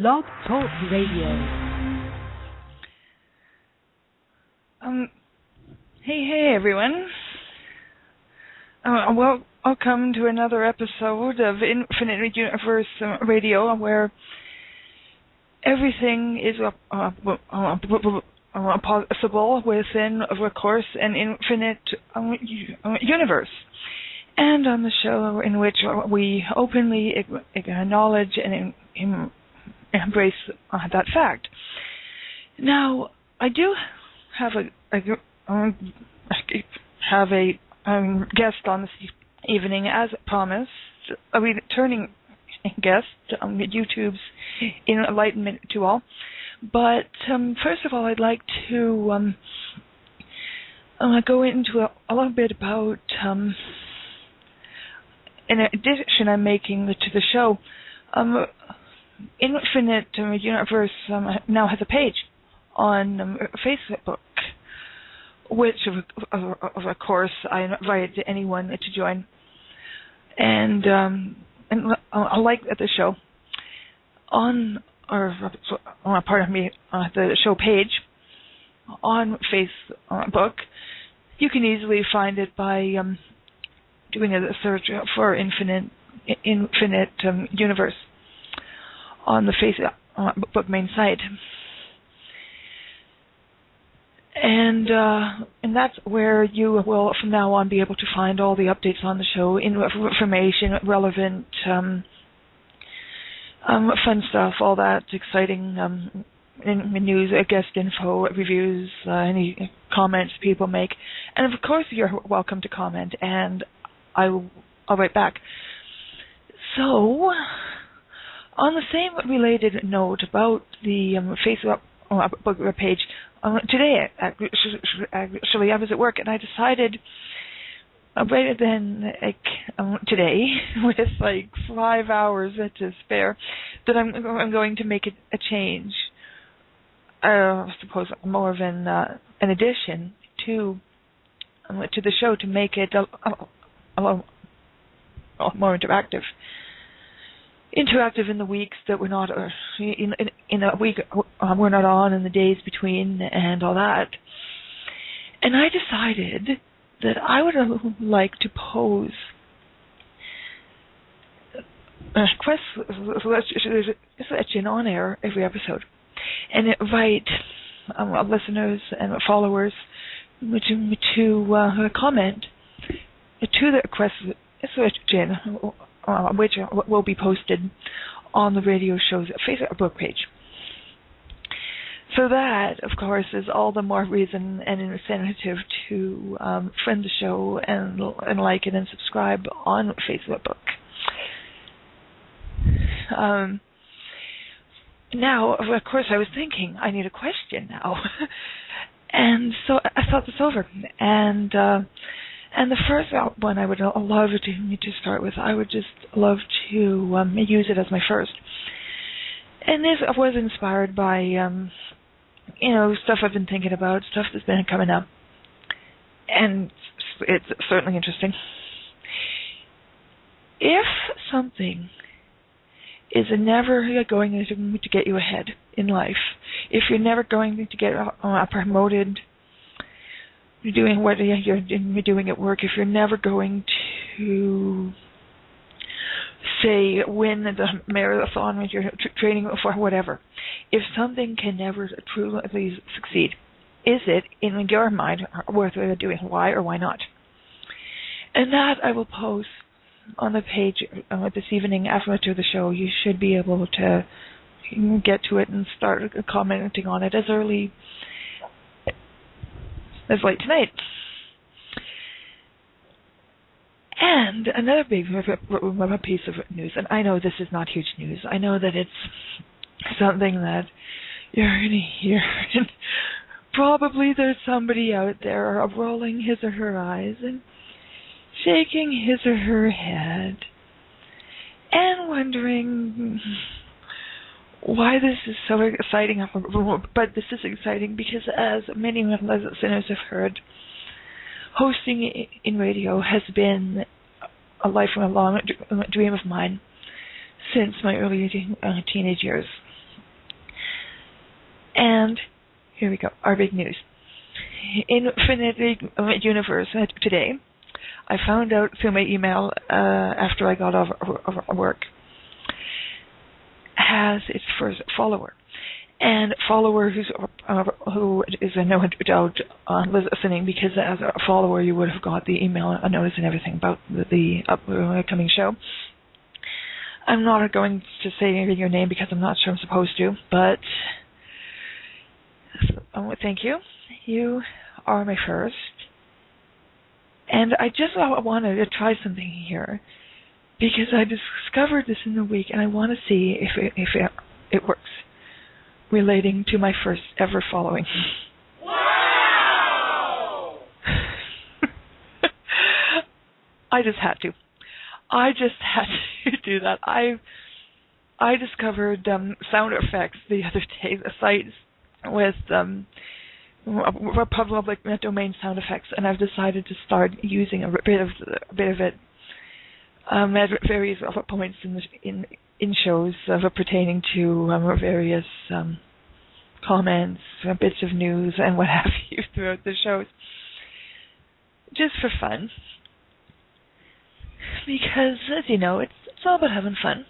Blog Talk Radio. Hey everyone. Welcome to another episode of Infinite Universe Radio, where everything is possible within, of course, an infinite universe. And on the show in which we openly acknowledge and embrace that fact. Now, I do have a guest on this evening, as promised, a returning guest on YouTube's Enlightenment to all. But first of all, I'd like to go into a little bit about an addition I'm making to the show. Infinite Universe now has a page on Facebook, which, of course, I invite anyone to join. And I like the show. On the show page on Facebook, you can easily find it by doing a search for Infinite Universe on the Facebook main site. And that's where you will, from now on, be able to find all the updates on the show, information, relevant, fun stuff, all that exciting news, guest info, reviews, any comments people make. And, of course, you're welcome to comment, and I'll write back. So, on the same related note about the Facebook page, today, actually, I was at work and I decided, rather than today, with 5 hours to spare, that I'm going to make a change. I suppose more of an addition to the show to make it a little more interactive in the weeks that we're not in a week we're not on, in the days between, and all that. And I decided that I would like to pose a question on air every episode, and invite listeners and followers to comment to the question, which will be posted on the radio show's Facebook page. So that, of course, is all the more reason and incentive to friend the show and like it and subscribe on Facebook. Now, of course, I was thinking I need a question now, and so I thought this over, and the first one I would love to start with, I would just love to use it as my first. And this was inspired by, stuff I've been thinking about, stuff that's been coming up. And it's certainly interesting. If something is never going to get you ahead in life, if you're never going to get promoted, you're doing what you're doing at work, if you're never going to, say, win the marathon when you're training for whatever, if something can never truly succeed, is it, in your mind, worth doing? Why or why not? And that I will post on the page this evening after the show. You should be able to get to it and start commenting on it as early as late tonight. And another big piece of news, and I know this is not huge news. I know that it's something that you're going to hear, and probably there's somebody out there rolling his or her eyes and shaking his or her head and wondering why this is so exciting. But this is exciting because, as many listeners have heard, hosting in radio has been a lifelong dream of mine since my early teenage years. And here we go, our big news. Infinity Universe today, I found out through my email after I got off work, has its first follower. And follower who is no doubt listening, because as a follower you would have got the email notice and everything about the upcoming show. I'm not going to say your name because I'm not sure I'm supposed to, but thank you. You are my first. And I just wanted to try something here because I discovered this in the week and I want to see if it works, relating to my first ever following. Wow! I just had to do that. I discovered sound effects the other day, the sites with public domain sound effects, and I've decided to start using a bit of it at various points in shows pertaining to various comments, bits of news, and what have you throughout the shows, just for fun. Because, as you know, it's all about having fun.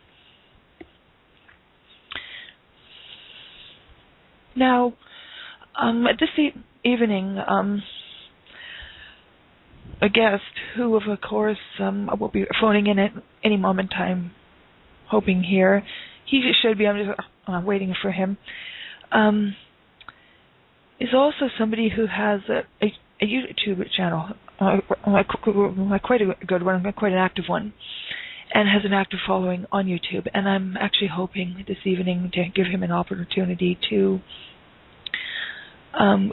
Now, this evening, a guest who, of course, will be phoning in at any moment in time, hoping here. He should be. I'm just waiting for him. Is also somebody who has a YouTube channel, quite a good one, quite an active one, and has an active following on YouTube. And I'm actually hoping this evening to give him an opportunity to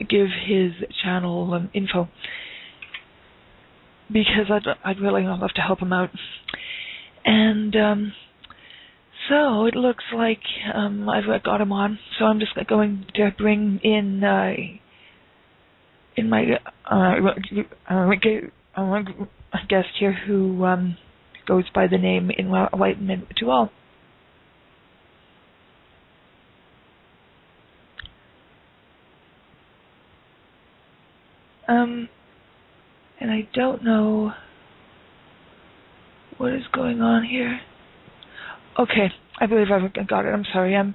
give his channel info, because I'd really love to help him out. And so it looks like I've got him on. So I'm just going to bring in my guest here, who goes by the name Enlightenment to all. And I don't know what is going on here. Okay, I believe I've got it. I'm sorry, I'm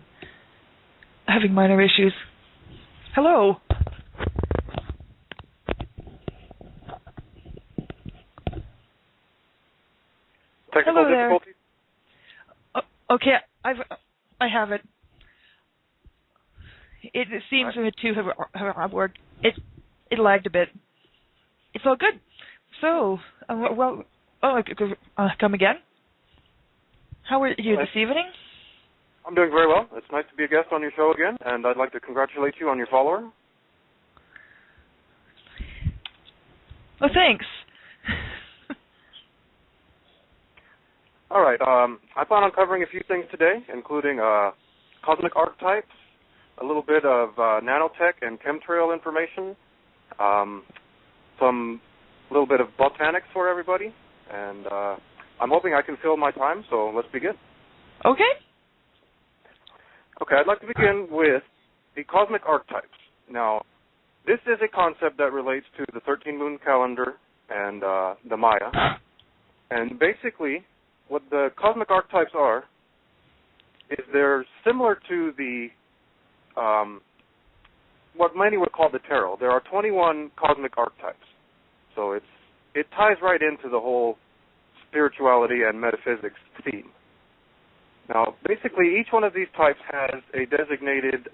having minor issues. Hello. Technical difficulties? Okay, I have it. It seems to have worked. It lagged a bit. It's all good. So, come again? How are you this evening? I'm doing very well. It's nice to be a guest on your show again, and I'd like to congratulate you on your follower. Oh, thanks. All right. I plan on covering a few things today, including cosmic archetypes, a little bit of nanotech and chemtrail information, some little bit of botanics for everybody, and I'm hoping I can fill my time, so let's begin. Okay. Okay, I'd like to begin with the cosmic archetypes. Now, this is a concept that relates to the 13-moon calendar and the Maya. And basically, what the cosmic archetypes are is they're similar to the what many would call the tarot. There are 21 cosmic archetypes. So it ties right into the whole spirituality and metaphysics theme. Now, basically, each one of these types has a designated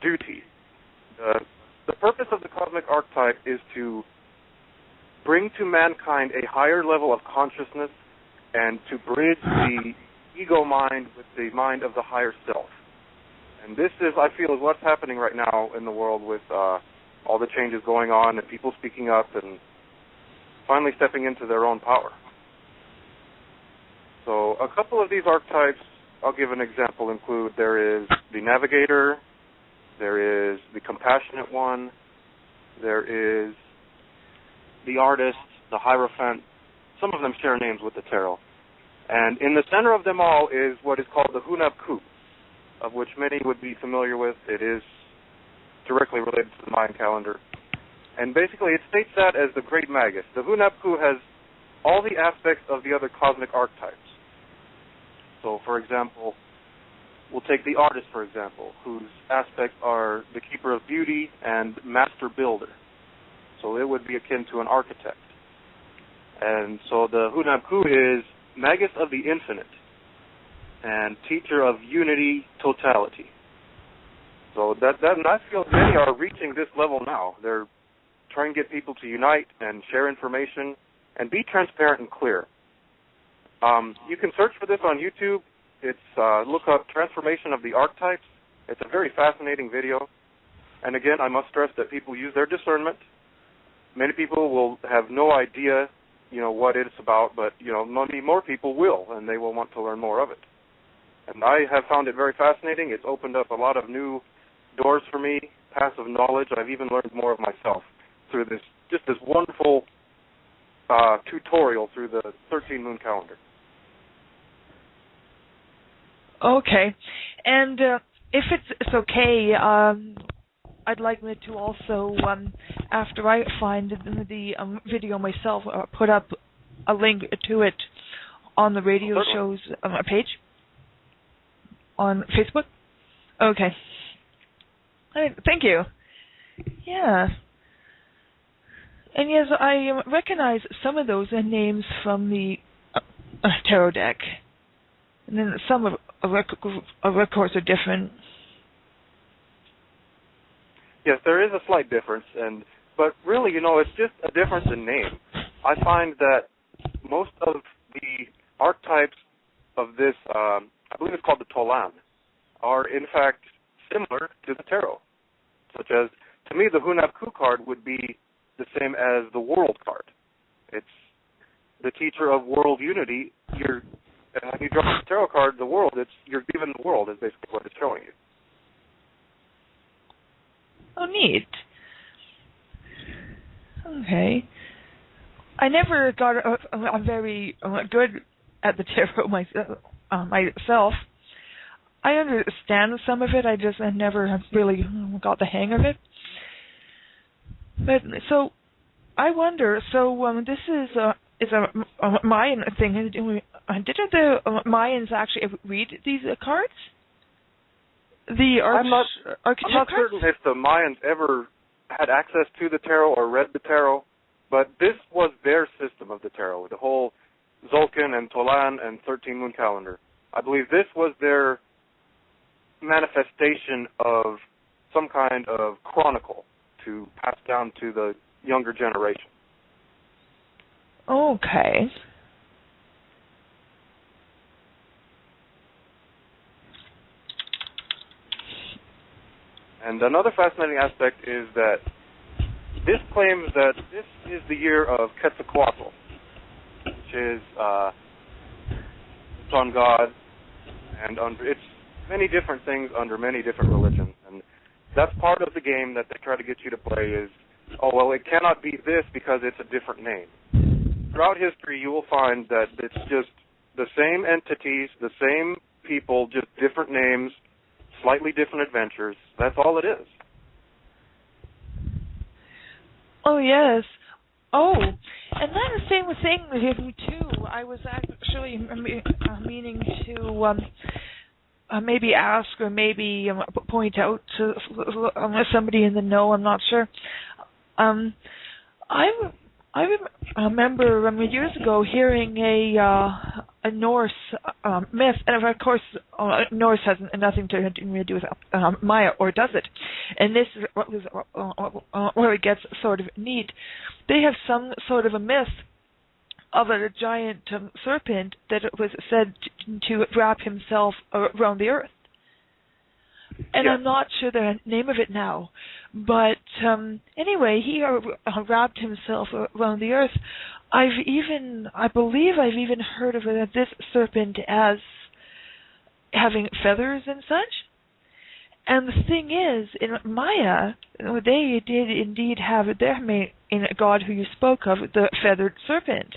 duty. The purpose of the cosmic archetype is to bring to mankind a higher level of consciousness and to bridge the ego mind with the mind of the higher self. And this is, I feel, is what's happening right now in the world with all the changes going on and people speaking up and finally stepping into their own power. So a couple of these archetypes, I'll give an example, include there is the navigator, there is the compassionate one, there is the artist, the hierophant. Some of them share names with the tarot. And in the center of them all is what is called the Hunab Ku, of which many would be familiar with. It is directly related to the Mayan calendar. And basically it states that as the Great Magus. The Hunabku has all the aspects of the other cosmic archetypes. So, for example, we'll take the artist, for example, whose aspects are the keeper of beauty and master builder. So it would be akin to an architect. And so the Hunabku is Magus of the Infinite and teacher of unity, totality. So that I feel many are reaching this level now. They're trying to get people to unite and share information and be transparent and clear. You can search for this on YouTube. It's look up Transformation of the Archetypes. It's a very fascinating video. And again, I must stress that people use their discernment. Many people will have no idea, what it's about, but maybe more people will, and they will want to learn more of it. And I have found it very fascinating. It's opened up a lot of new doors for me, passive knowledge. I've even learned more of myself through this wonderful tutorial through the 13-moon calendar. Okay. And if it's okay, I'd like me to also, after I find the video myself, put up a link to it on the radio show's page on Facebook. Okay. Thank you. Yeah. And yes, I recognize some of those names from the tarot deck. And then some of course, are different. Yes, there is a slight difference, but really, it's just a difference in name. I find that most of the archetypes of this, I believe it's called the Tolan, are in fact similar to the tarot. Such as, to me, the Hunabku card would be the same as the World card. It's the teacher of world unity. When you draw the tarot card, the world, you're given the world is basically what it's showing you. Oh, neat. Okay. I never got very good at the tarot myself. I understand some of it. I never really got the hang of it. But so I wonder. So this is a Mayan thing. Didn't the Mayans actually read these cards? I'm not certain if the Mayans ever had access to the tarot or read the tarot, but this was their system of the tarot, the whole Zolkin and Tolan and 13-moon calendar. I believe this was their manifestation of some kind of chronicle to pass down to the younger generation. Okay. And another fascinating aspect is that this claims that this is the year of Quetzalcoatl, which is sun god, and it's many different things under many different religions. And that's part of the game that they try to get you to play is, it cannot be this because it's a different name. Throughout history, you will find that it's just the same entities, the same people, just different names, slightly different adventures. That's all it is. Oh, yes. Oh, and that is the same thing with him, too. I was actually meaning to maybe ask or maybe point out to somebody in the know. I'm not sure. I remember years ago hearing a Norse myth, and of course Norse has nothing to do with Maya, or does it? And this is where it gets sort of neat. They have some sort of a myth of a giant serpent that was said to wrap himself around the earth. And I'm not sure the name of it now. But anyway, he wrapped himself around the earth. I believe I've even heard of this serpent as having feathers and such. And the thing is, in Maya, they did indeed have their main god who you spoke of, the feathered serpent.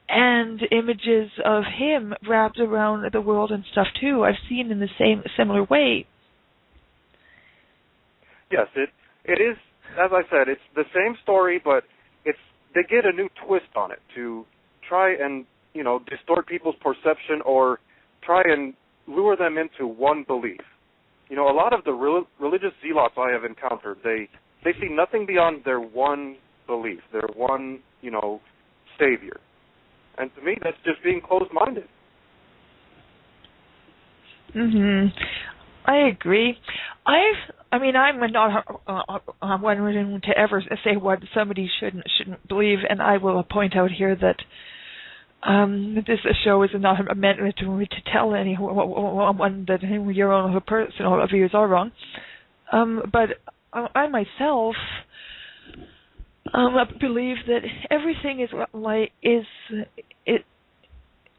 And images of him wrapped around the world and stuff too, I've seen in the similar way. Yes, it is. As I said, it's the same story, but they get a new twist on it to try and distort people's perception or try and lure them into one belief. A lot of the religious zealots I have encountered, they see nothing beyond their one belief, their one savior, and to me that's just being closed-minded. I agree. I'm not one to ever say what somebody shouldn't believe, and I will point out here that this show is not meant to tell anyone that your own personal views are wrong. But I myself believe that everything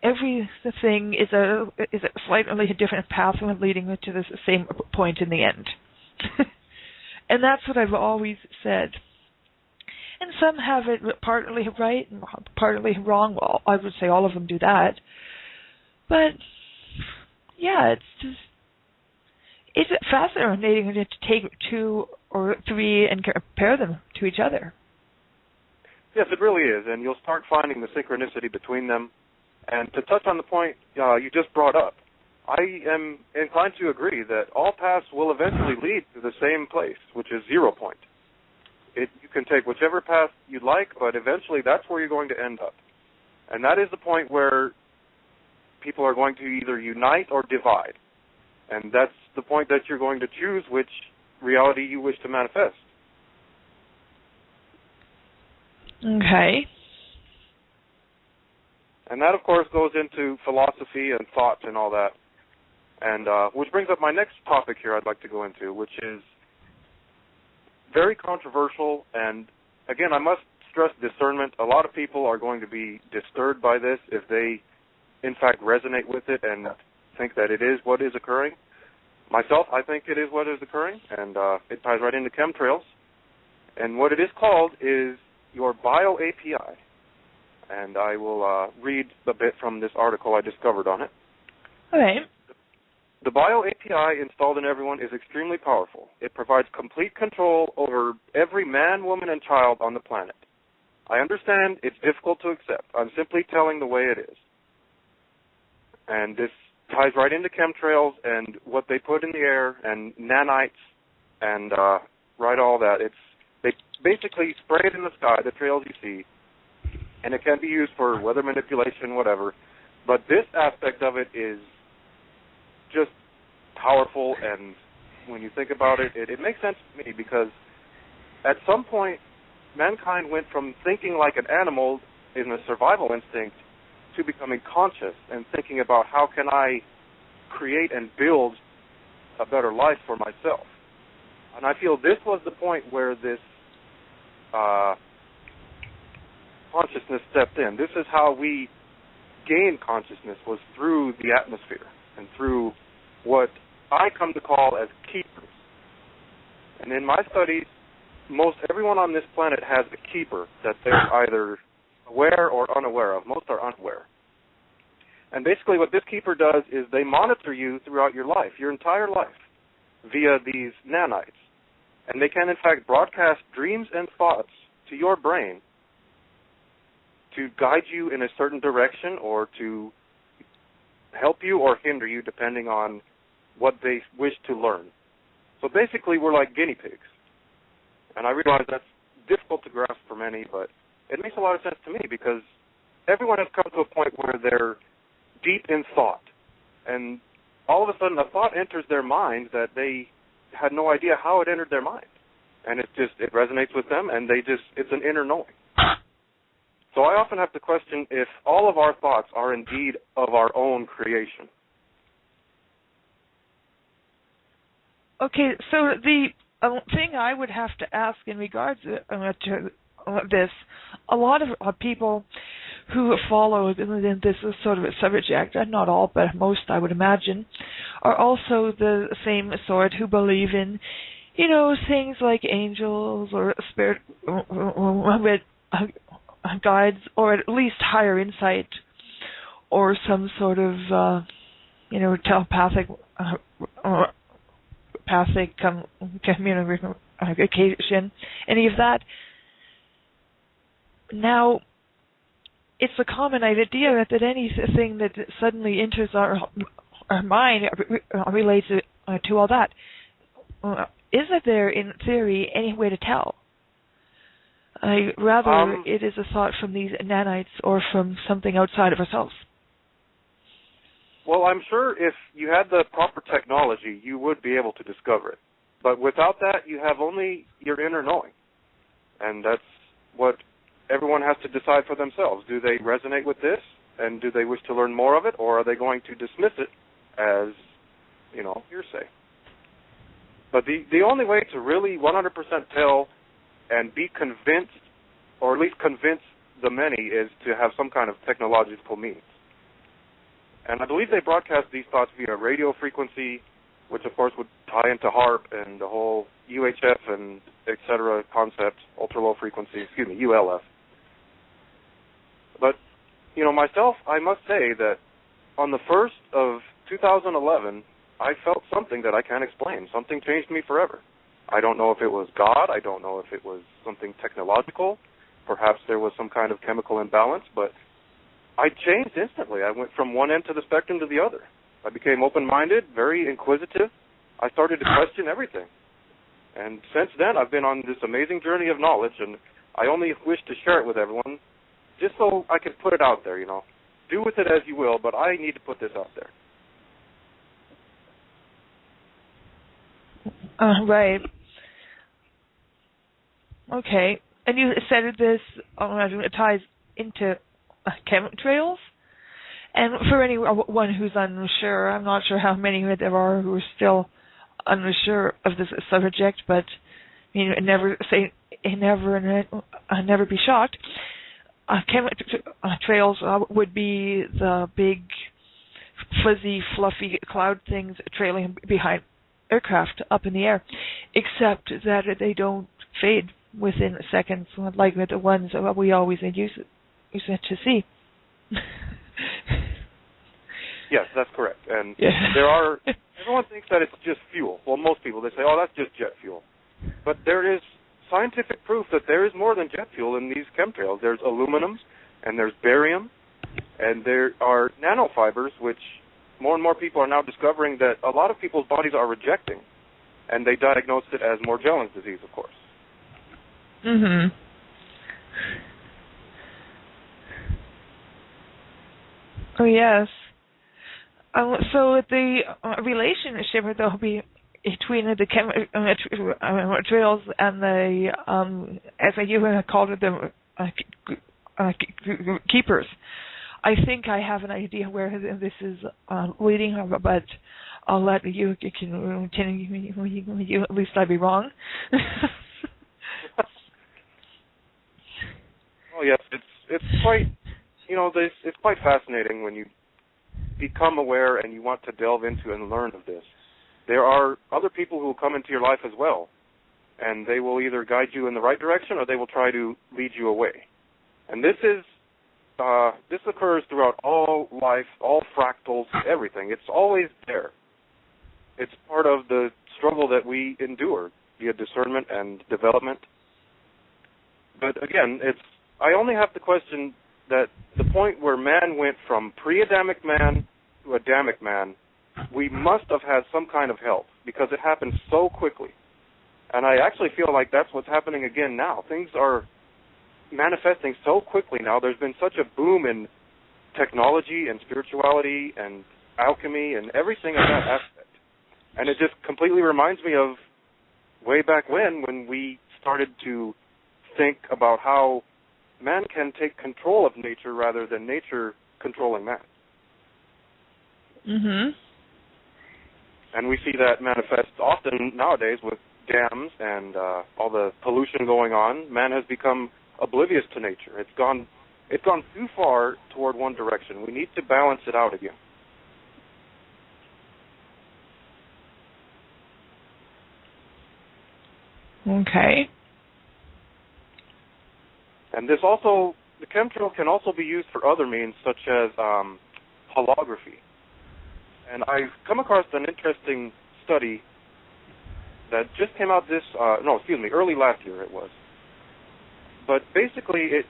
everything is a slightly different path leading to the same point in the end. And that's what I've always said. And some have it partly right and partly wrong. Well, I would say all of them do that. But yeah, it's fascinating to take two or three and compare them to each other. Yes, it really is, and you'll start finding the synchronicity between them. And to touch on the point you just brought up, I am inclined to agree that all paths will eventually lead to the same place, which is 0 point. You can take whichever path you'd like, but eventually that's where you're going to end up. And that is the point where people are going to either unite or divide. And that's the point that you're going to choose which reality you wish to manifest. Okay. And that, of course, goes into philosophy and thought and all that. And which brings up my next topic here I'd like to go into, which is very controversial. And, again, I must stress discernment. A lot of people are going to be disturbed by this if they, in fact, resonate with it and think that it is what is occurring. Myself, I think it is what is occurring, and it ties right into chemtrails. And what it is called is your bio-API. And I will read a bit from this article I discovered on it. All right. The bio-API installed in everyone is extremely powerful. It provides complete control over every man, woman, and child on the planet. I understand it's difficult to accept. I'm simply telling the way it is. And this ties right into chemtrails and what they put in the air and nanites and all that. They basically spray it in the sky, the trails you see, and it can be used for weather manipulation, whatever. But this aspect of it is just powerful, and when you think about it, it makes sense to me because at some point, mankind went from thinking like an animal in a survival instinct to becoming conscious and thinking about how can I create and build a better life for myself. And I feel this was the point where this consciousness stepped in. This is how we gained consciousness, was through the atmosphere and through what I come to call as keepers. And in my studies, most everyone on this planet has a keeper that they're either aware or unaware of. Most are unaware. And basically what this keeper does is they monitor you throughout your life, your entire life, via these nanites. And they can, in fact, broadcast dreams and thoughts to your brain to guide you in a certain direction or to help you or hinder you depending on what they wish to learn. So basically we're like guinea pigs. And I realize that's difficult to grasp for many, but it makes a lot of sense to me because everyone has come to a point where they're deep in thought. And all of a sudden a thought enters their mind that they had no idea how it entered their mind. And it resonates with them, and it's an inner knowing. So I often have to question if all of our thoughts are indeed of our own creation. Okay, so the thing I would have to ask in regards to this, a lot of people who follow this sort of a subject, not all, but most, I would imagine, are also the same sort who believe in, things like angels or spirit guides, or at least higher insight, or some sort of, telepathic occasion, any of that. Now, it's a common idea that anything that suddenly enters our mind relates to all that. Isn't there, in theory, any way to tell? Rather, it is a thought from these nanites or from something outside of ourselves. Well, I'm sure if you had the proper technology, you would be able to discover it. But without that, you have only your inner knowing. And that's what everyone has to decide for themselves. Do they resonate with this, and do they wish to learn more of it, or are they going to dismiss it as, hearsay? But the only way to really 100% tell and be convinced, or at least convince the many, is to have some kind of technological means. And I believe they broadcast these thoughts via radio frequency, which of course would tie into HARP and the whole UHF and et cetera concept, ultra-low frequency, ULF. But, myself, I must say that on the 1st of 2011, I felt something that I can't explain. Something changed me forever. I don't know if it was God. I don't know if it was something technological. Perhaps there was some kind of chemical imbalance, but I changed instantly. I went from one end of the spectrum to the other. I became open-minded, very inquisitive. I started to question everything. And since then, I've been on this amazing journey of knowledge, and I only wish to share it with everyone just so I can put it out there, Do with it as you will, but I need to put this out there. Right. Okay. And you said this ties into chemtrails? And for anyone who's unsure, I'm not sure how many there are who are still unsure of this subject, but never say never and never be shocked. Chemtrails would be the big, fuzzy, fluffy cloud things trailing behind aircraft up in the air, except that they don't fade within seconds, like the ones we always used to see. Yes, that's correct. And everyone thinks that it's just fuel. Well, most people, they say, oh, that's just jet fuel. But there is scientific proof that there is more than jet fuel in these chemtrails. There's aluminum, and there's barium, and there are nanofibers, which more and more people are now discovering that a lot of people's bodies are rejecting, and they diagnose it as Morgellons disease, of course. Mm-hmm. Oh, yes. So the relationship, though, between the chemtrails and the, as you called it, the keepers. I think I have an idea where this is leading, but I'll let you continue. At least I'd be wrong. Oh yes, it's quite it's quite fascinating when you become aware and you want to delve into and learn of this. There are other people who will come into your life as well, and they will either guide you in the right direction or they will try to lead you away. And this occurs throughout all life, all fractals, everything. It's always there. It's part of the struggle that we endure via discernment and development. But again, I only have to question that the point where man went from pre-Adamic man to Adamic man, we must have had some kind of help because it happened so quickly. And I actually feel like that's what's happening again now. Things are manifesting so quickly now. There's been such a boom in technology and spirituality and alchemy and everything of that aspect. And it just completely reminds me of way back when we started to think about how man can take control of nature rather than nature controlling man. Mm-hmm. And we see that manifest often nowadays with dams and all the pollution going on. Man has become oblivious to nature. It's gone too far toward one direction. We need to balance it out again. Okay. And the chemtrail can also be used for other means, such as holography. And I've come across an interesting study that just came out early last year it was. But basically it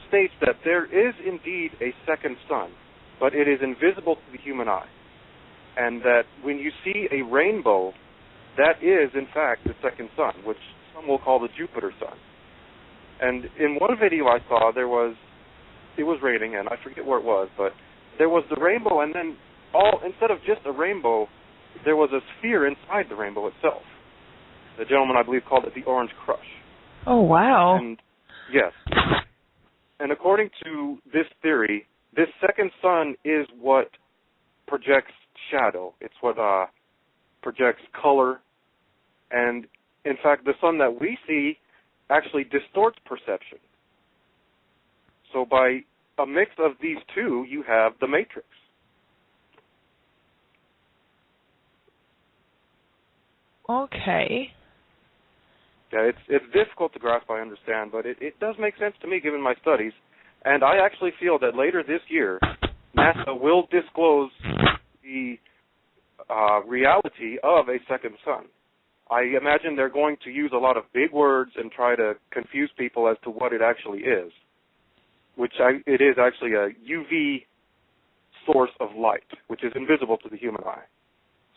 states that there is indeed a second sun, but it is invisible to the human eye. And that when you see a rainbow, that is, in fact, the second sun, which some will call the Jupiter sun. And in one video I saw, it was raining, and I forget where it was, but there was the rainbow, and then instead of just a rainbow, there was a sphere inside the rainbow itself. The gentleman, I believe, called it the Orange Crush. Oh, wow. And yes. And according to this theory, this second sun is what projects shadow. It's what projects color. And, in fact, the sun that we see actually distorts perception. So by a mix of these two, you have the matrix. Okay. Yeah, it's difficult to grasp, I understand, but it does make sense to me given my studies. And I actually feel that later this year, NASA will disclose the reality of a second sun. I imagine they're going to use a lot of big words and try to confuse people as to what it actually is, it is actually a UV source of light, which is invisible to the human eye.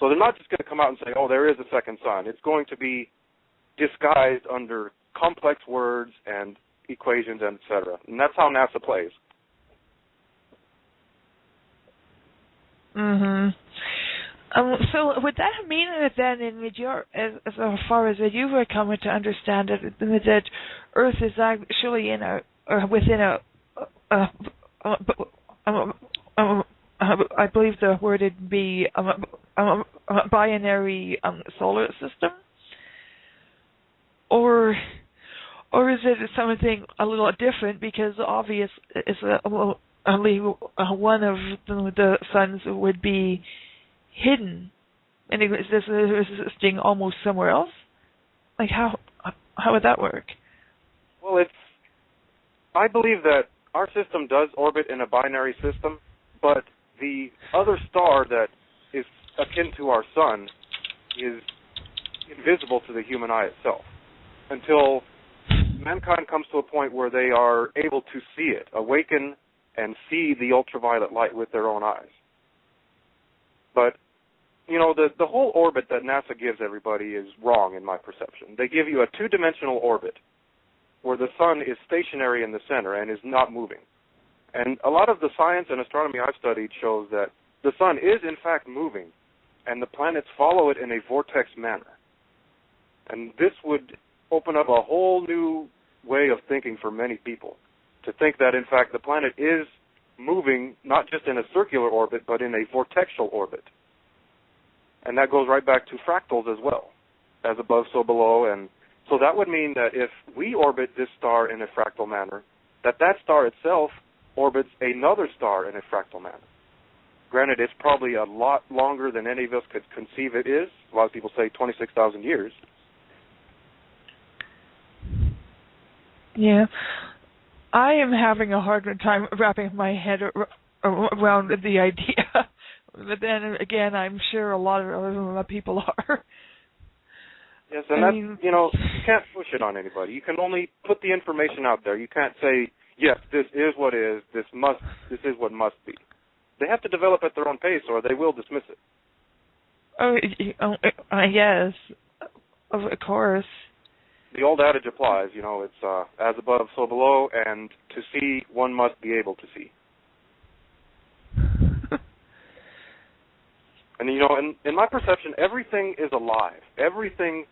So they're not just going to come out and say, oh, there is a second sun. It's going to be disguised under complex words and equations, and et cetera. And that's how NASA plays. Mm-hmm. So would that mean that then, as far as you were coming to understand it, that Earth is actually within I believe the word would be a binary solar system, or is it something a little different? Because obvious is only one of the suns would be hidden, and is this existing almost somewhere else? Like how would that work? Well, I believe that our system does orbit in a binary system, but the other star that is akin to our sun is invisible to the human eye itself until mankind comes to a point where they are able to see it, awaken and see the ultraviolet light with their own eyes. But, the whole orbit that NASA gives everybody is wrong in my perception. They give you a two-dimensional orbit where the sun is stationary in the center and is not moving. And a lot of the science and astronomy I've studied shows that the sun is, in fact, moving, and the planets follow it in a vortex manner. And this would open up a whole new way of thinking for many people, to think that, in fact, the planet is moving not just in a circular orbit, but in a vortexal orbit. And that goes right back to fractals as well, as above, so below. And so that would mean that if we orbit this star in a fractal manner, that star itself orbits another star in a fractal manner. Granted, it's probably a lot longer than any of us could conceive it is. A lot of people say 26,000 years. Yeah. I am having a hard time wrapping my head around the idea. But then again, I'm sure a lot of people are. Yes, and you can't push it on anybody. You can only put the information out there. You can't say, yes, this is what is, this is what must be. They have to develop at their own pace, or they will dismiss it. Oh, yes, of course. The old adage applies, it's as above, so below, and to see, one must be able to see. And, in my perception, everything is alive. Everything,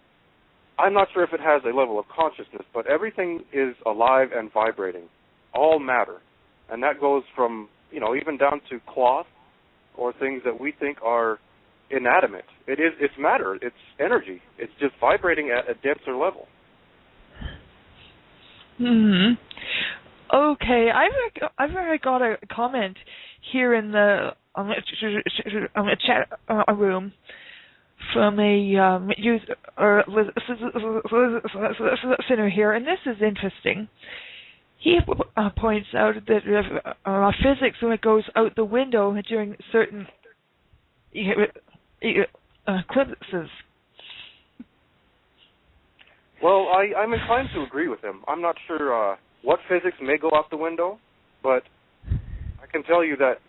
I'm not sure if it has a level of consciousness, but everything is alive and vibrating, all matter. And that goes from, even down to cloth or things that we think are inanimate. It's matter, it's energy. It's just vibrating at a denser level. Hmm. Okay, I've already got a comment here in the chat room from a user or listener here, and this is interesting. He points out that physics, when it goes out the window during certain eclipses, Well, I'm inclined to agree with him. I'm not sure what physics may go out the window, but I can tell you that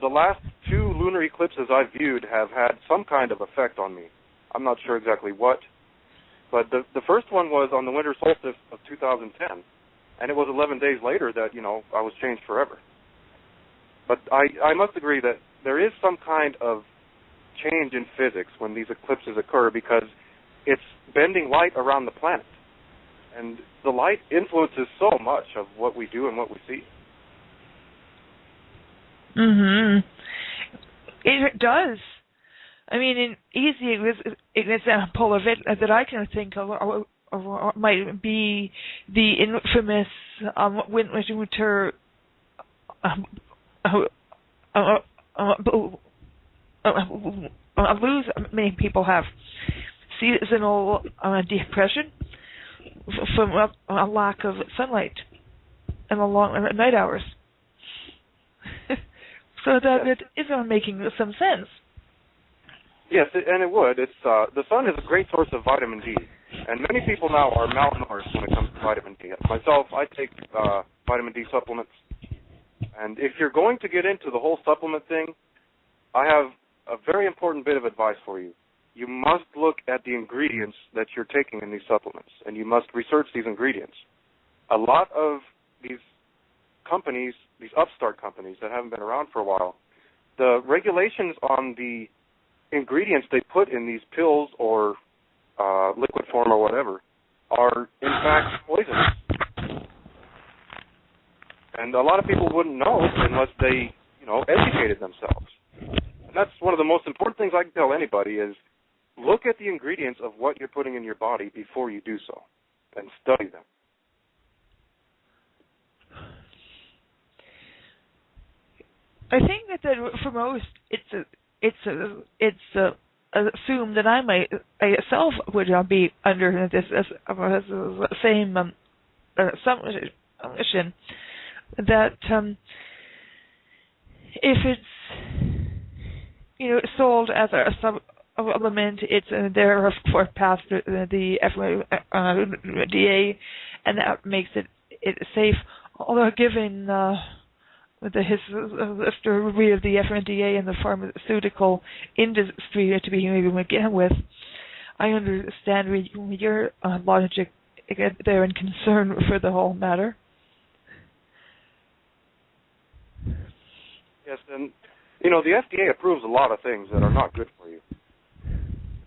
the last 2 lunar eclipses I've viewed have had some kind of effect on me. I'm not sure exactly what, but the first one was on the winter solstice of 2010, and it was 11 days later that, I was changed forever. But I must agree that there is some kind of change in physics when these eclipses occur because it's bending light around the planet. And the light influences so much of what we do and what we see. Mm-hmm. It does. I mean, an easy example of it that I can think of might be the infamous winter blues many people have. Seasonal depression from a lack of sunlight and the long night hours. So that it is making some sense. Yes, and it would. It's the sun is a great source of vitamin D, and many people now are malnourished when it comes to vitamin D. Myself, I take vitamin D supplements, and if you're going to get into the whole supplement thing, I have a very important bit of advice for you. You must look at the ingredients that you're taking in these supplements, and you must research these ingredients. A lot of these companies, these upstart companies that haven't been around for a while, the regulations on the ingredients they put in these pills or liquid form or whatever are, in fact, poisonous. And a lot of people wouldn't know unless they, educated themselves. And that's one of the most important things I can tell anybody is look at the ingredients of what you're putting in your body before you do so, and study them. I think that for most, it's assumed that I myself would be under this same assumption that if it's sold as a supplement, it's there for past the FDA, and that makes it safe. Although given the history of the FDA and the pharmaceutical industry to begin with, I understand your logic there and concern for the whole matter. Yes, and the FDA approves a lot of things that are not good for you.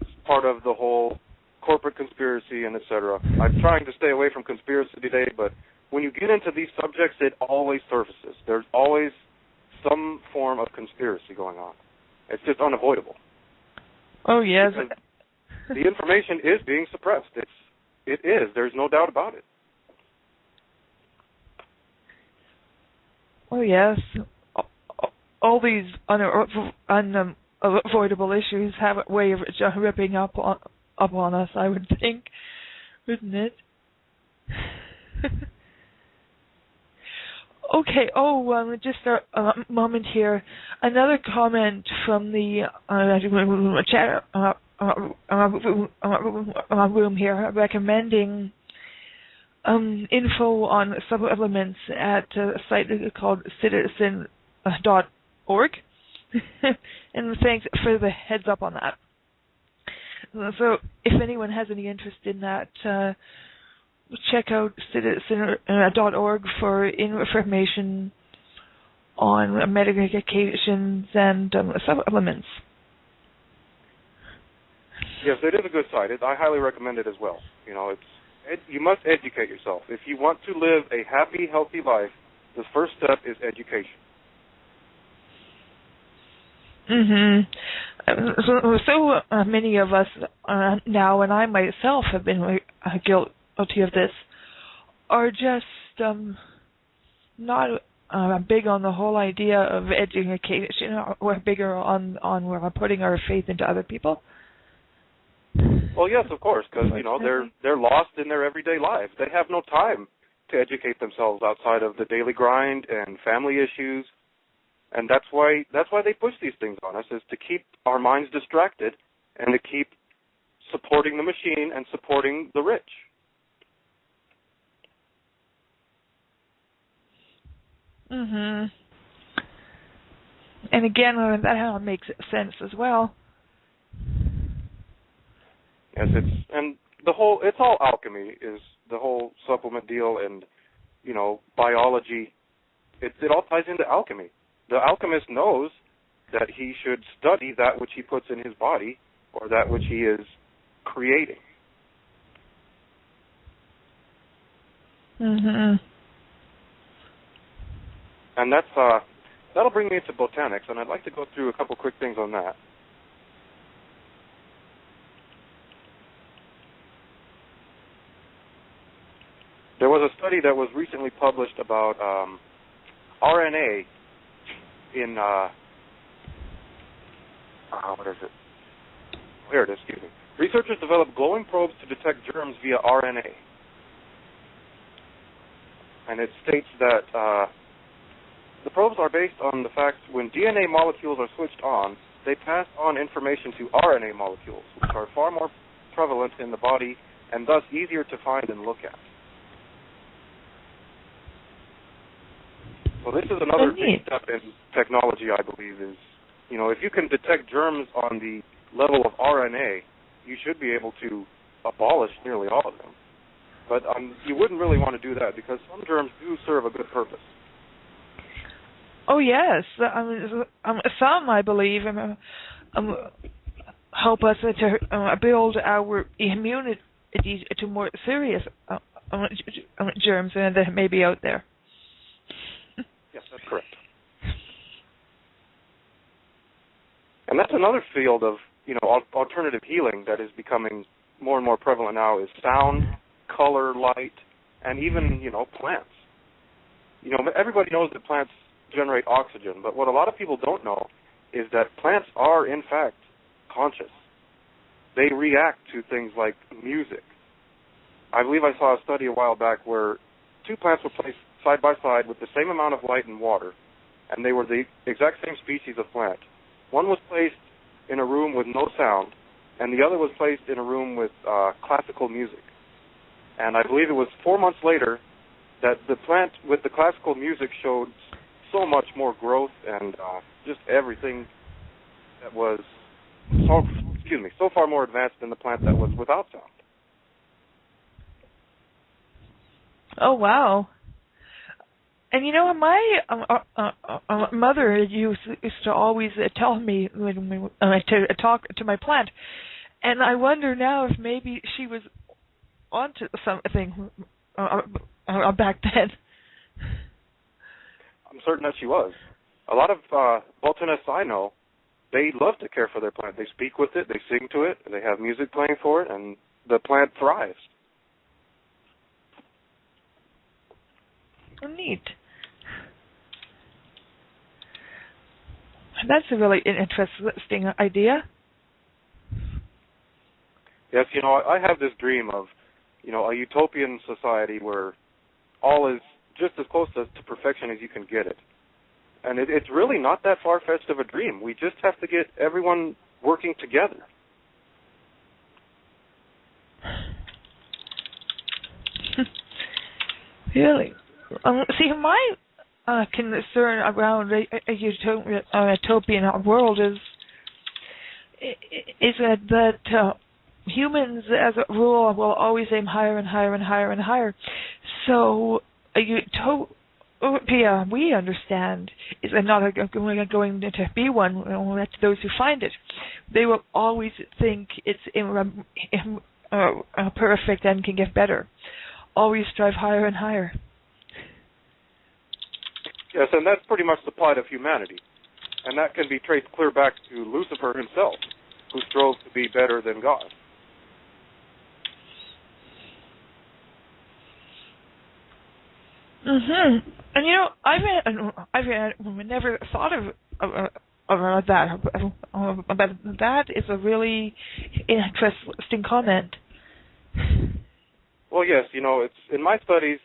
It's part of the whole corporate conspiracy and et cetera. I'm trying to stay away from conspiracy today, but when you get into these subjects, it always surfaces. There's always some form of conspiracy going on. It's just unavoidable. Oh, yes. Because the information is being suppressed. It is. There's no doubt about it. Oh, yes. All these unavoidable issues have a way of ripping up on us, I would think, wouldn't it? Okay. Just a moment here. Another comment from the chat room here recommending info on supplements at a site called citizen.org. And thanks for the heads up on that. So if anyone has any interest in that, check out citizen.org for information on medications and supplements. Yes, it is a good site. I highly recommend it as well. You must educate yourself. If you want to live a happy, healthy life, the first step is education. So many of us now, and I myself have been guilty of this, are just not big on the whole idea of education. We're bigger on putting our faith into other people. Well, yes, of course, because they're lost in their everyday lives. They have no time to educate themselves outside of the daily grind and family issues. And that's why they push these things on us, is to keep our minds distracted and to keep supporting the machine and supporting the rich. Mhm. And again, that makes sense as well. Yes, it's all alchemy is the whole supplement deal, and biology. It all ties into alchemy. The alchemist knows that he should study that which he puts in his body, or that which he is creating. Mhm. And that'll bring me into botanics, and I'd like to go through a couple quick things on that. There was a study that was recently published about RNA in what is it? Here it is. Excuse me. Researchers developed glowing probes to detect germs via RNA, and it states that the probes are based on the fact when DNA molecules are switched on, they pass on information to RNA molecules, which are far more prevalent in the body and thus easier to find and look at. So this is another big step in technology, I believe, is, if you can detect germs on the level of RNA, you should be able to abolish nearly all of them. But you wouldn't really want to do that because some germs do serve a good purpose. Oh, yes. Some, I believe, help us to build our immunity to more serious germs that may be out there. Yes, that's correct. And that's another field of, alternative healing that is becoming more and more prevalent now is sound, color, light, and even, plants. Everybody knows that plants generate oxygen, but what a lot of people don't know is that plants are, in fact, conscious. They react to things like music. I believe I saw a study a while back where two plants were placed side by side with the same amount of light and water, and they were the exact same species of plant. One was placed in a room with no sound, and the other was placed in a room with classical music. And I believe it was 4 months later that the plant with the classical music showed so much more growth and just everything that was so far more advanced than the plant that was without sound. Oh, wow. And my mother used to always tell me to talk to my plant, and I wonder now if maybe she was onto something back then. I'm certain that she was. A lot of botanists I know, they love to care for their plant. They speak with it, they sing to it, they have music playing for it, and the plant thrives. Oh, neat. That's a really interesting idea. Yes, I have this dream of, a utopian society where all is just as close to perfection as you can get it. And it's really not that far-fetched of a dream. We just have to get everyone working together. Really? See, my concern around a utopian world is that humans, as a rule, will always aim higher and higher and higher and higher. So a utopia, we understand, is not going to be one. That's those who find it. They will always think it's perfect and can get better. Always strive higher and higher. Yes, and that's pretty much the plight of humanity. And that can be traced clear back to Lucifer himself, who strove to be better than God. Mhm. And I've never thought of that. But that is a really interesting comment. Well, yes, it's in my studies,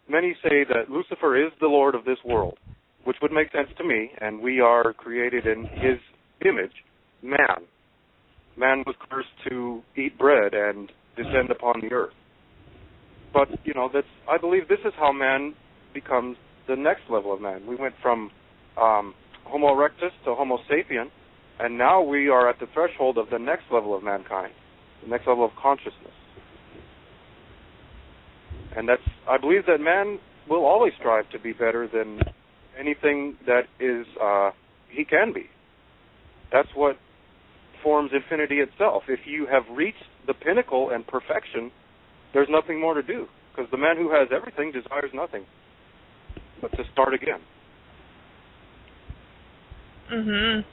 many say that Lucifer is the Lord of this world, which would make sense to me, and we are created in his image, man. Man was cursed to eat bread and descend upon the earth. But, I believe this is how man becomes the next level of man. We went from Homo erectus to Homo sapien, and now we are at the threshold of the next level of mankind, the next level of consciousness. And I believe that man will always strive to be better than anything that is he can be. That's what forms infinity itself. If you have reached the pinnacle and perfection, there's nothing more to do, because the man who has everything desires nothing but to start again. Mhm.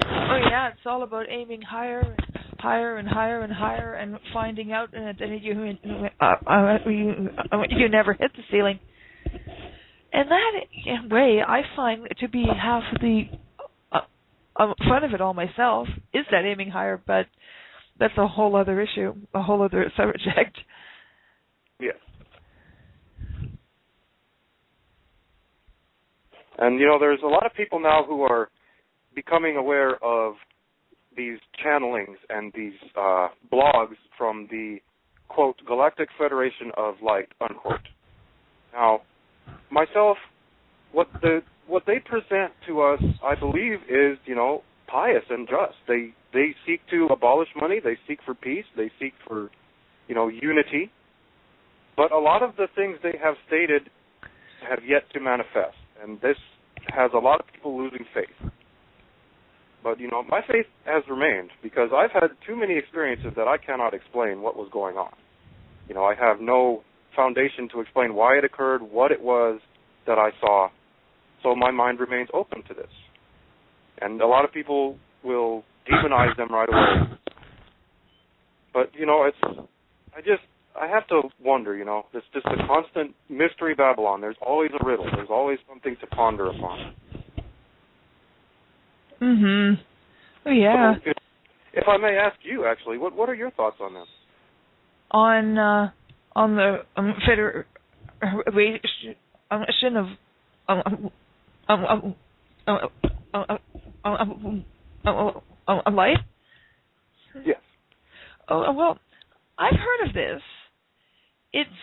Oh yeah, it's all about aiming higher and higher and higher and higher, and finding out that you never hit the ceiling. And that way, I find to be half the fun of it all myself, is that aiming higher, but that's a whole other issue, a whole other subject. Yes. And, there's a lot of people now who are becoming aware of these channelings and these blogs from the, quote, Galactic Federation of Light, unquote. Now, myself, what they present to us, I believe, is, pious and just. They seek to abolish money. They seek for peace. They seek for, unity. But a lot of the things they have stated have yet to manifest, and this has a lot of people losing faith. But, my faith has remained, because I've had too many experiences that I cannot explain what was going on. I have no foundation to explain why it occurred, what it was that I saw, so my mind remains open to this. And a lot of people will demonize them right away. But, I have to wonder, it's just a constant mystery Babylon. There's always a riddle. There's always something to ponder upon. Mhm. Oh yeah. So, if I may ask you, actually, what are your thoughts on this? On the federation of life? Yes. Oh well, I've heard of this. It's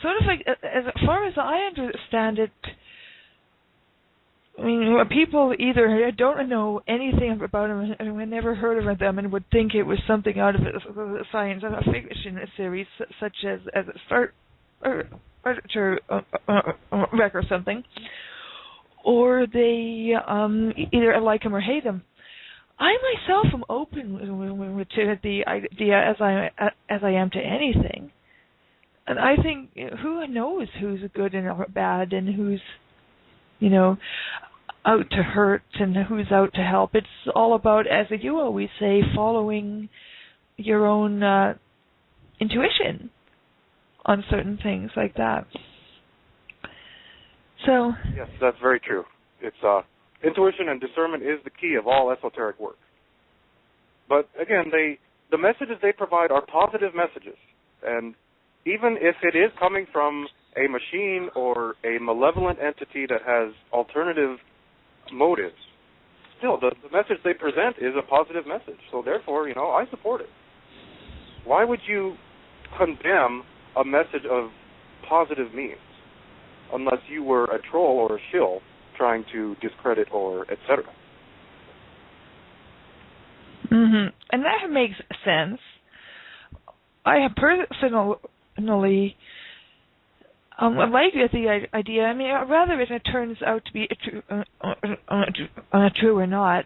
sort of like, as far as I understand it, I mean, people either don't know anything about them and have never heard of them and would think it was something out of a science fiction series, such as a Star Trek or something, or they either like them or hate them. I myself am open to the idea as I am to anything, and I think who knows who's good and bad and who's out to hurt and who's out to help. It's all about, as you always say, following your own intuition on certain things like that. So yes, that's very true. It's intuition and discernment is the key of all esoteric work. But again, the messages they provide are positive messages, and even if it is coming from a machine or a malevolent entity that has alternative motives, still the message they present is a positive message. So therefore, I support it. Why would you condemn a message of positive means unless you were a troll or a shill trying to discredit or etc.? Mm-hmm. And that makes sense. I have personally I like the idea. I mean, rather if it turns out to be true or not,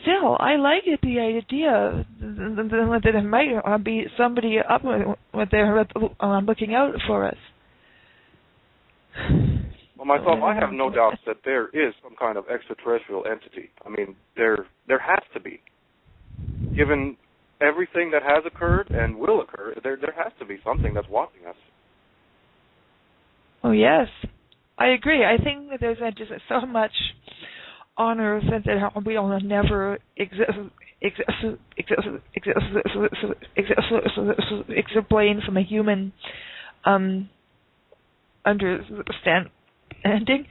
still, I like it, the idea that there might be somebody up there looking out for us. Well, myself, I have no doubts that there is some kind of extraterrestrial entity. I mean, there has to be. Given everything that has occurred and will occur, there has to be something that's watching us. Oh, yes. I agree. I think that there's just so much on Earth that we will never explain from a human understanding.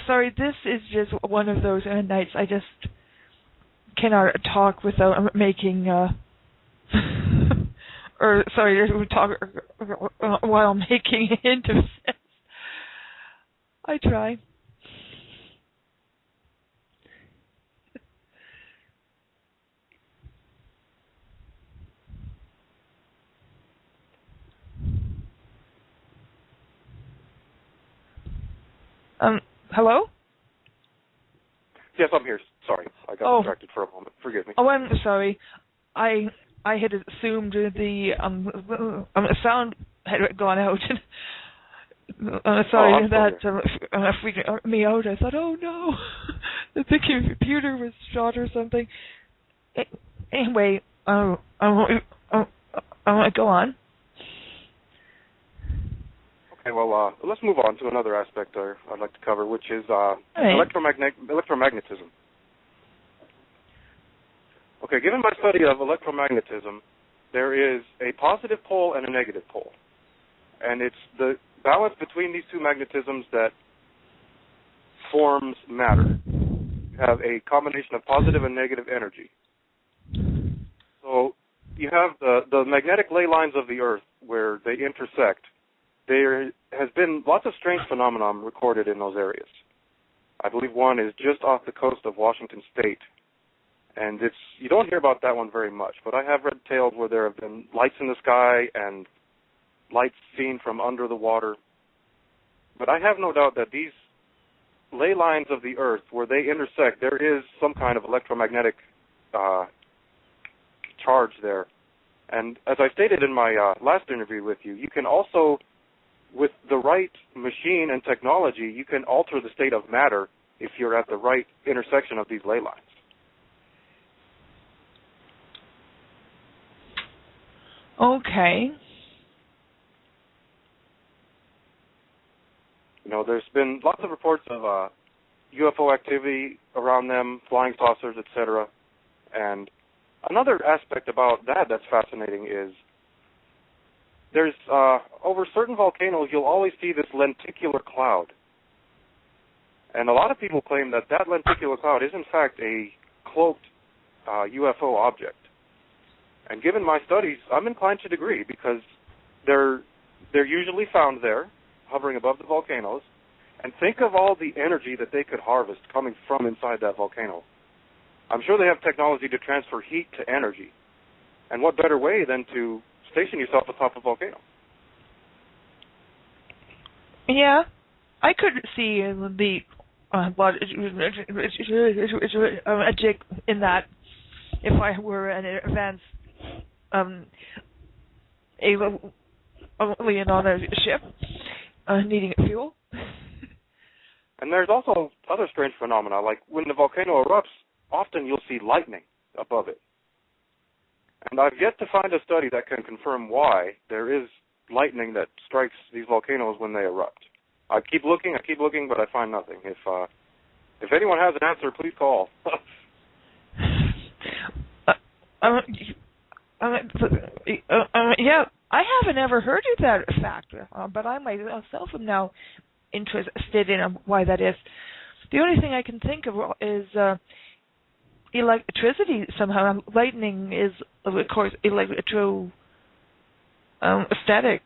Sorry, this is just one of those nights I just cannot talk without making or sorry, we talk while making a hint of sense. I try. Hello? Yes, I'm here. Sorry, I got distracted for a moment. Forgive me. Oh, I'm sorry. I had assumed the sound had gone out. Sorry, that freaked me out. I thought, oh no, the computer was shot or something. Anyway, I want to go on. Okay, well, let's move on to another aspect I'd like to cover, which is electromagnetism. Okay, given my study of electromagnetism, there is a positive pole and a negative pole. And it's the balance between these two magnetisms that forms matter. You have a combination of positive and negative energy. So you have the magnetic ley lines of the Earth where they intersect. There has been lots of strange phenomena recorded in those areas. I believe one is just off the coast of Washington State. And you don't hear about that one very much, but I have read tales where there have been lights in the sky and lights seen from under the water. But I have no doubt that these ley lines of the Earth, where they intersect, there is some kind of electromagnetic charge there. And as I stated in my last interview with you, you can also, with the right machine and technology, you can alter the state of matter if you're at the right intersection of these ley lines. Okay. You know, there's been lots of reports of UFO activity around them, flying saucers, etc. And another aspect about that's fascinating is there's, over certain volcanoes, you'll always see this lenticular cloud. And a lot of people claim that lenticular cloud is, in fact, a cloaked UFO object. And given my studies, I'm inclined to agree because they're usually found there, hovering above the volcanoes. And think of all the energy that they could harvest coming from inside that volcano. I'm sure they have technology to transfer heat to energy. And what better way than to station yourself atop a volcano? Yeah, I could see the a jig in that if I were an advanced alien on a ship needing fuel. And there's also other strange phenomena, like when the volcano erupts, often you'll see lightning above it. And I've yet to find a study that can confirm why there is lightning that strikes these volcanoes when they erupt. I keep looking, but I find nothing. If anyone has an answer, please call. Yeah, I haven't ever heard of that fact, but I myself am now interested in why that is. The only thing I can think of is electricity somehow. Lightning is, of course, electrostatic,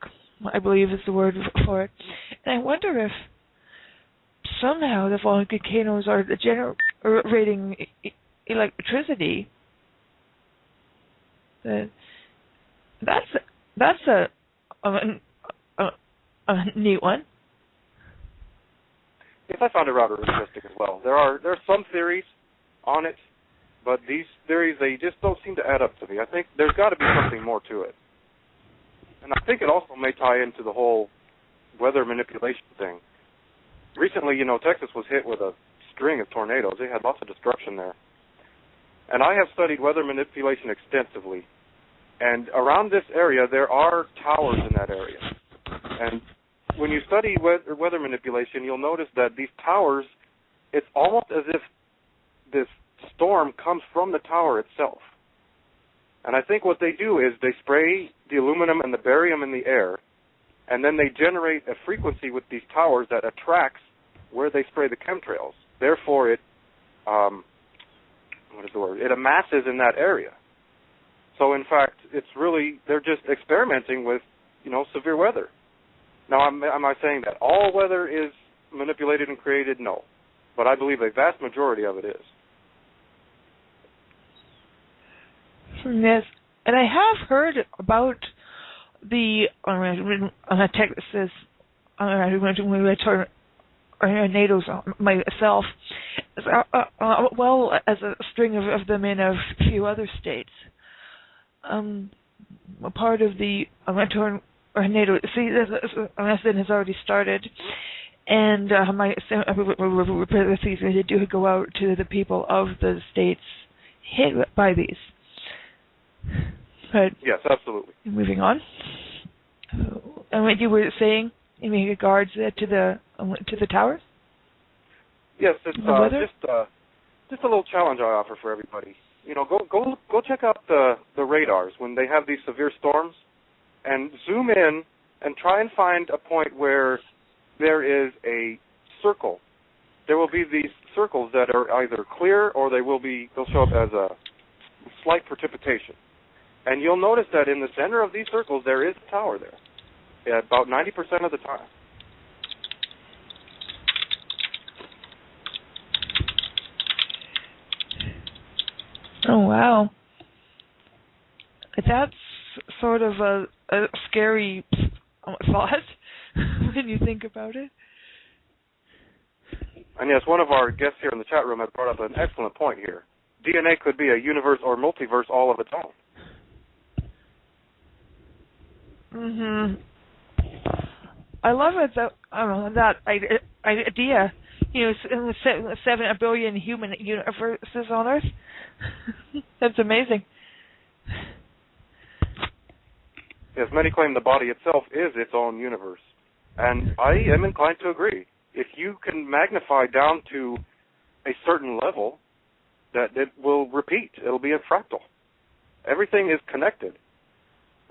I believe is the word for it. And I wonder if somehow the volcanoes are generating electricity. That's a neat one. Yes, I found it rather interesting as well. There's some theories on it, but these theories, they just don't seem to add up to me. I think there's got to be something more to it. And I think it also may tie into the whole weather manipulation thing. Recently, Texas was hit with a string of tornadoes. They had lots of destruction there. And I have studied weather manipulation extensively. And around this area, there are towers in that area. And when you study weather manipulation, you'll notice that these towers, it's almost as if this storm comes from the tower itself. And I think what they do is they spray the aluminum and the barium in the air, and then they generate a frequency with these towers that attracts where they spray the chemtrails. Therefore, it amasses in that area. So in fact, they're just experimenting with, severe weather. Now, am I saying that all weather is manipulated and created? No. But I believe a vast majority of it is. Yes. And I have heard about the Texas tornadoes myself, well as a string of them in a few other states. Part of the tornado season has already started, and my sympathies do go out to the people of the states hit by these. But yes, absolutely. Moving on, and what you were saying in regards to the towers. Yes, it's just a little challenge I offer for everybody. Go check out the radars when they have these severe storms, and zoom in and try and find a point where there is a circle. There will be these circles that are either clear or they'll show up as a slight precipitation. And you'll notice that in the center of these circles there is a tower there, about 90% of the time. Oh, wow. That's sort of a scary thought when you think about it. And yes, one of our guests here in the chat room has brought up an excellent point here. DNA could be a universe or multiverse all of its own. I love it that idea. 7 billion human universes on Earth. That's amazing. Yes, many claim the body itself is its own universe. And I am inclined to agree. If you can magnify down to a certain level, that it will repeat. It'll be a fractal. Everything is connected.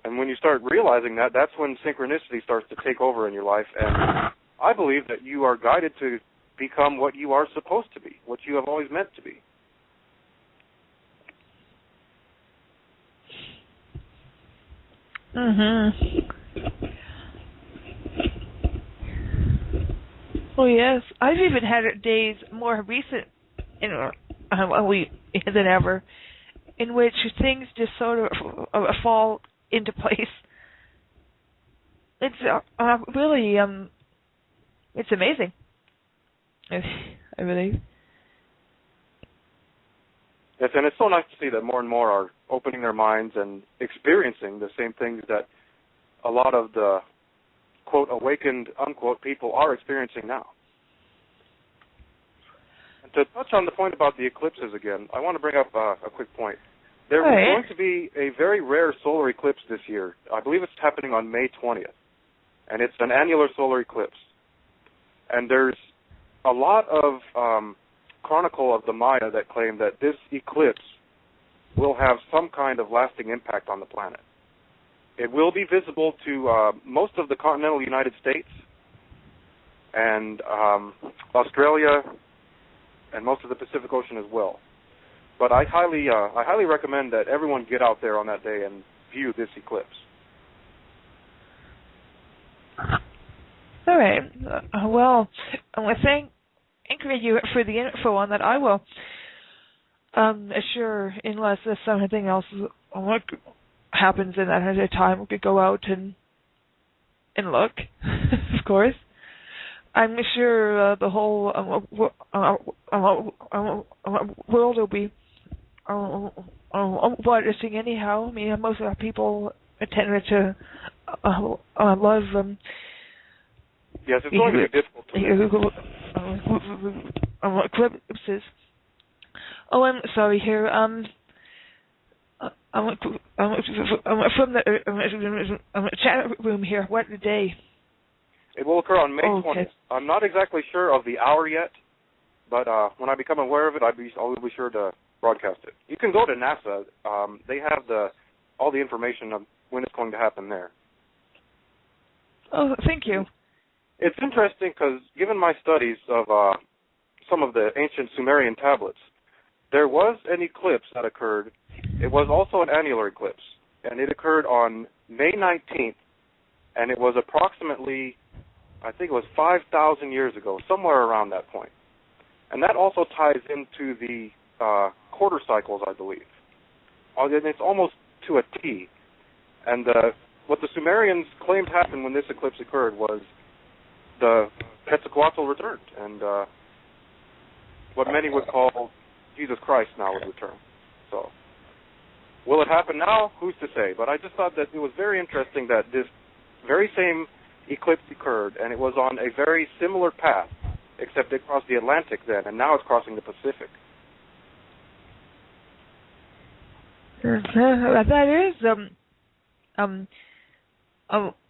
And when you start realizing that, that's when synchronicity starts to take over in your life. And I believe that you are guided to become what you are supposed to be, what you have always meant to be. Oh yes, I've even had days more recent, than ever, in which things just sort of fall into place. It's really it's amazing. I really. Yes, and it's so nice to see that more and more are opening their minds and experiencing the same things that a lot of the, quote, awakened, unquote, people are experiencing now. And to touch on the point about the eclipses again, I want to bring up a quick point. There is going to be a very rare solar eclipse this year. I believe it's happening on May 20th, and it's an annular solar eclipse. And there's a lot of chronicle of the Maya that claim that this eclipse will have some kind of lasting impact on the planet. It will be visible to most of the continental United States and Australia and most of the Pacific Ocean as well. But I highly recommend that everyone get out there on that day and view this eclipse. All right. Well, I want to thank you for the info on that. I will sure, unless there's something else happens in that at a time, we could go out and look, of course. I'm sure the whole world will be watching anyhow. I mean, most of our people tend to love yes, it's going to be difficult to eclipses. Oh, I'm sorry here. From the chat room here. What day? It will occur on May 20th. I'm not exactly sure of the hour yet, but when I become aware of it, I'll be sure to broadcast it. You can go to NASA. They have all the information of when it's going to happen there. Oh, thank you. It's interesting because, given my studies of some of the ancient Sumerian tablets, there was an eclipse that occurred It was also an annular eclipse, and it occurred on May 19th, and it was approximately, I think it was 5,000 years ago, somewhere around that point. And that also ties into the quarter cycles, I believe. And it's almost to a T. And what the Sumerians claimed happened when this eclipse occurred was the Quetzalcoatl returned, and what many would call Jesus Christ now would return. So, will it happen now? Who's to say? But I just thought that it was very interesting that this very same eclipse occurred, and it was on a very similar path, except it crossed the Atlantic then, and now it's crossing the Pacific. That is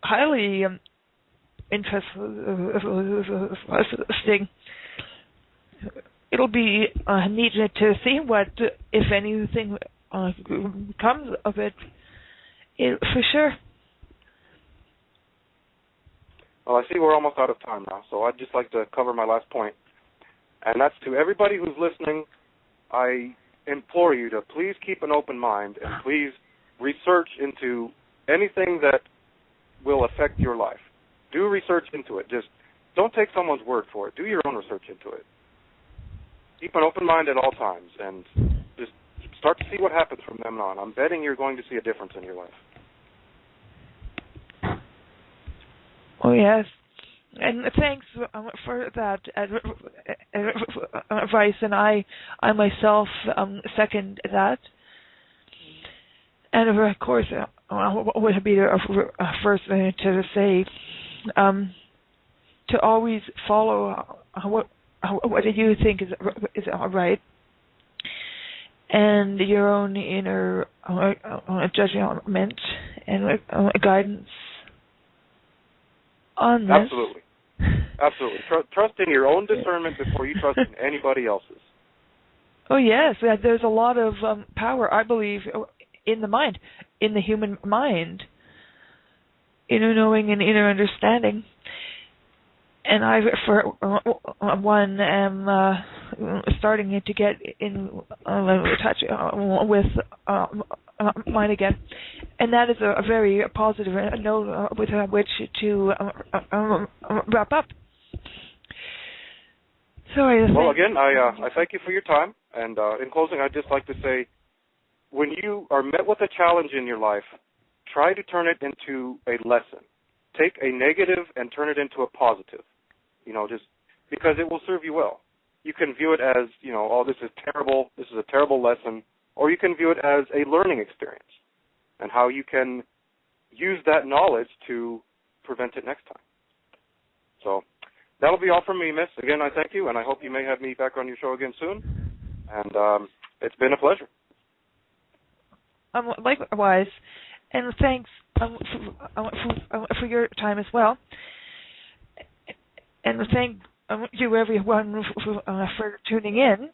highly interesting. It'll be neat to see what, if anything, comes of it, for sure. Well, I see we're almost out of time now, so I'd just like to cover my last point. And that's to everybody who's listening, I implore you to please keep an open mind and please research into anything that will affect your life. Do research into it. Just don't take someone's word for it. Do your own research into it. Keep an open mind at all times and just start to see what happens from then on. I'm betting you're going to see a difference in your life. Oh, yes. And thanks for that advice, and I myself second that. And of course, I would be the first to say to always follow what you think is right, and your own inner judgment and guidance on this. Absolutely. Absolutely. Trust in your own discernment before you trust in anybody else's. Oh, yes. There's a lot of power, I believe, in the mind, in the human mind, inner knowing and inner understanding. And I, for one, am starting to get in touch with mine again. And that is a very positive note with which to wrap up. So well, again, I thank you for your time. And in closing, I'd just like to say, when you are met with a challenge in your life, try to turn it into a lesson. Take a negative and turn it into a positive. Just because it will serve you well. You can view it as, oh, this is terrible, this is a terrible lesson, or you can view it as a learning experience and how you can use that knowledge to prevent it next time. So that'll be all from me, Miss. Again, I thank you, and I hope you may have me back on your show again soon. And it's been a pleasure. Likewise, and thanks for your time as well. And thank you, everyone, for tuning in.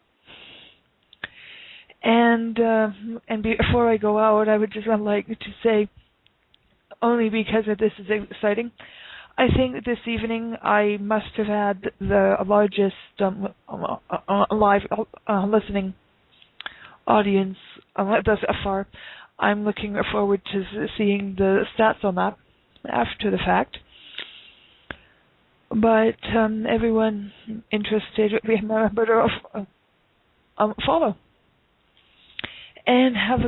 And before I go out, I would just like to say, only because this is exciting, I think that this evening I must have had the largest live listening audience thus far. I'm looking forward to seeing the stats on that after the fact. But everyone interested, remember to follow. And have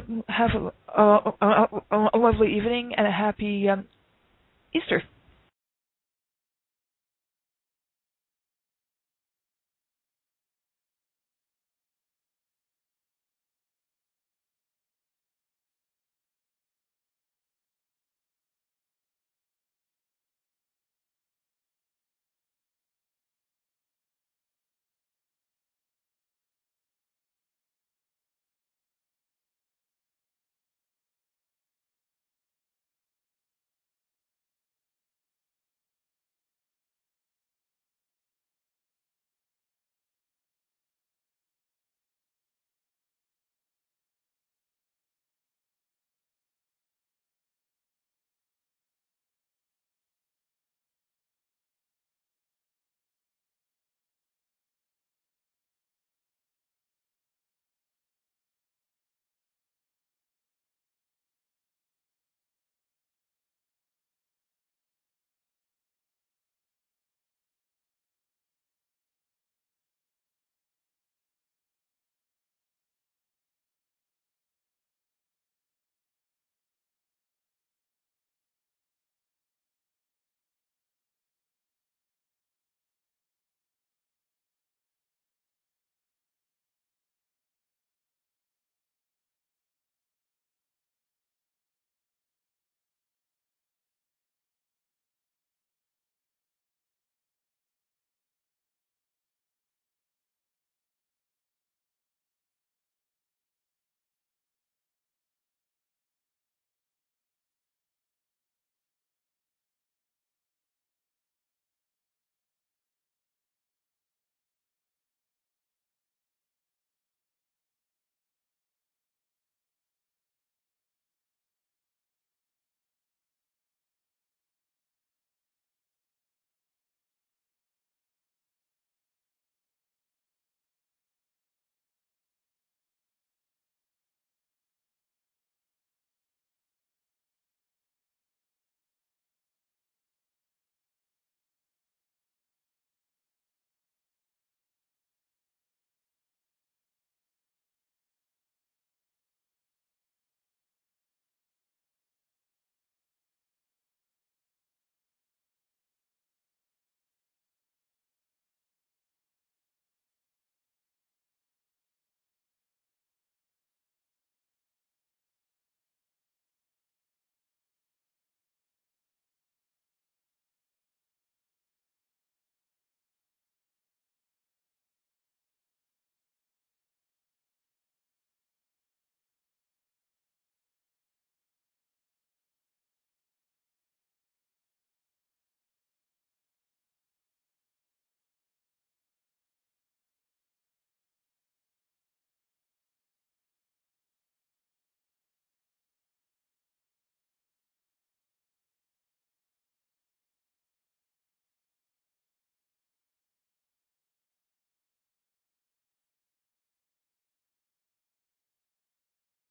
a lovely evening and a happy Easter.